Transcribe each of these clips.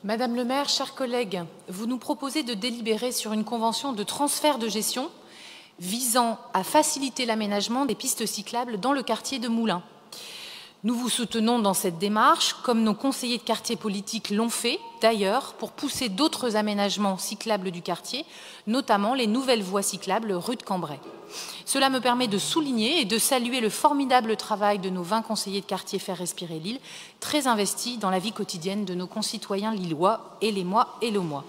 Madame le maire, chers collègues, vous nous proposez de délibérer sur une convention de transfert de gestion visant à faciliter l'aménagement des pistes cyclables dans le quartier de Moulins. Nous vous soutenons dans cette démarche, comme nos conseillers de quartier politiques l'ont fait, d'ailleurs, pour pousser d'autres aménagements cyclables du quartier, notamment les nouvelles voies cyclables rue de Cambrai. Cela me permet de souligner et de saluer le formidable travail de nos 20 conseillers de quartier Faire respirer Lille, très investis dans la vie quotidienne de nos concitoyens lillois, et les mois et le mois.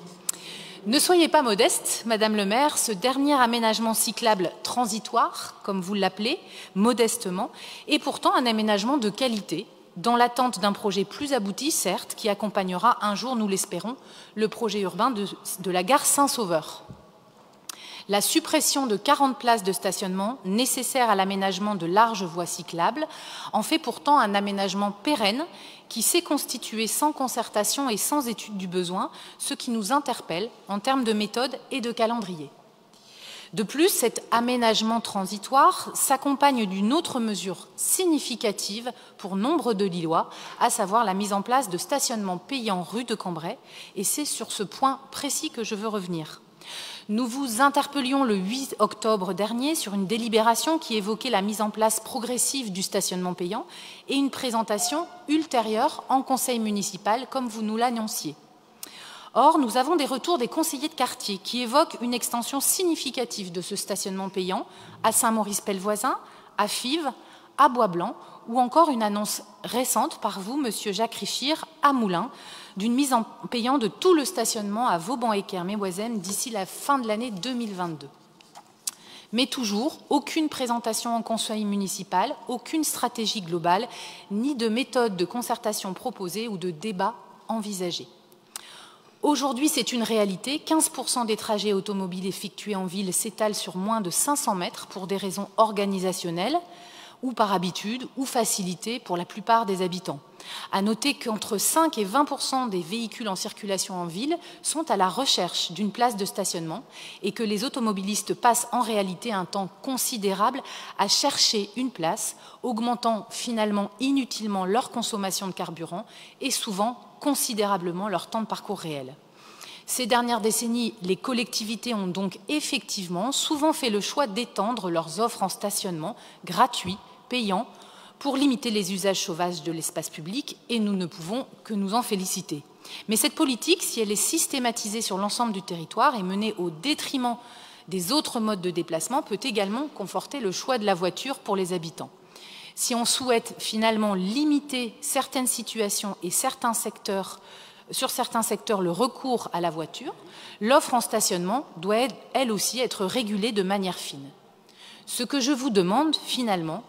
Ne soyez pas modeste, Madame le maire, ce dernier aménagement cyclable transitoire, comme vous l'appelez, modestement, est pourtant un aménagement de qualité, dans l'attente d'un projet plus abouti, certes, qui accompagnera un jour, nous l'espérons, le projet urbain de la gare Saint-Sauveur. La suppression de 40 places de stationnement nécessaires à l'aménagement de larges voies cyclables en fait pourtant un aménagement pérenne qui s'est constitué sans concertation et sans étude du besoin, ce qui nous interpelle en termes de méthode et de calendrier. De plus, cet aménagement transitoire s'accompagne d'une autre mesure significative pour nombre de Lillois, à savoir la mise en place de stationnements payants rue de Cambrai, et c'est sur ce point précis que je veux revenir. Nous vous interpellions le 8 octobre dernier sur une délibération qui évoquait la mise en place progressive du stationnement payant et une présentation ultérieure en conseil municipal, comme vous nous l'annonciez. Or, nous avons des retours des conseillers de quartier qui évoquent une extension significative de ce stationnement payant à Saint-Maurice-Pelvoisin, à Fives, à Bois-Blanc, ou encore une annonce récente par vous, Monsieur Jacques Richir, à Moulins, d'une mise en payant de tout le stationnement à Vauban-Équerre-Méoisem d'ici la fin de l'année 2022. Mais toujours, aucune présentation en conseil municipal, aucune stratégie globale, ni de méthode de concertation proposée ou de débat envisagé. Aujourd'hui, c'est une réalité. 15% des trajets automobiles effectués en ville s'étalent sur moins de 500 mètres pour des raisons organisationnelles, ou par habitude, ou facilité pour la plupart des habitants. À noter qu'entre 5 et 20% des véhicules en circulation en ville sont à la recherche d'une place de stationnement et que les automobilistes passent en réalité un temps considérable à chercher une place, augmentant finalement inutilement leur consommation de carburant et souvent considérablement leur temps de parcours réel. Ces dernières décennies, les collectivités ont donc effectivement souvent fait le choix d'étendre leurs offres en stationnement gratuit, payant, pour limiter les usages sauvages de l'espace public, et nous ne pouvons que nous en féliciter. Mais cette politique, si elle est systématisée sur l'ensemble du territoire et menée au détriment des autres modes de déplacement, peut également conforter le choix de la voiture pour les habitants. Si on souhaite finalement limiter certaines situations et sur certains secteurs le recours à la voiture, l'offre en stationnement doit elle aussi être régulée de manière fine. Ce que je vous demande finalement,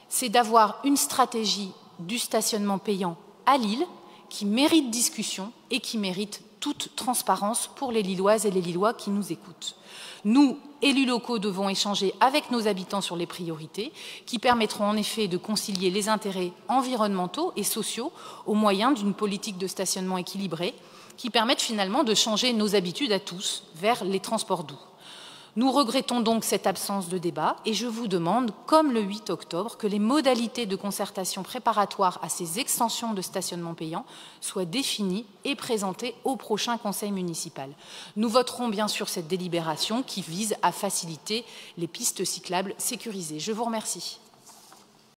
c'est d'avoir une stratégie du stationnement payant à Lille qui mérite discussion et qui mérite toute transparence pour les Lilloises et les Lillois qui nous écoutent. Nous, élus locaux, devons échanger avec nos habitants sur les priorités qui permettront en effet de concilier les intérêts environnementaux et sociaux au moyen d'une politique de stationnement équilibrée qui permette finalement de changer nos habitudes à tous vers les transports doux. Nous regrettons donc cette absence de débat et je vous demande, comme le 8 octobre, que les modalités de concertation préparatoires à ces extensions de stationnement payant soient définies et présentées au prochain conseil municipal. Nous voterons bien sûr cette délibération qui vise à faciliter les pistes cyclables sécurisées. Je vous remercie.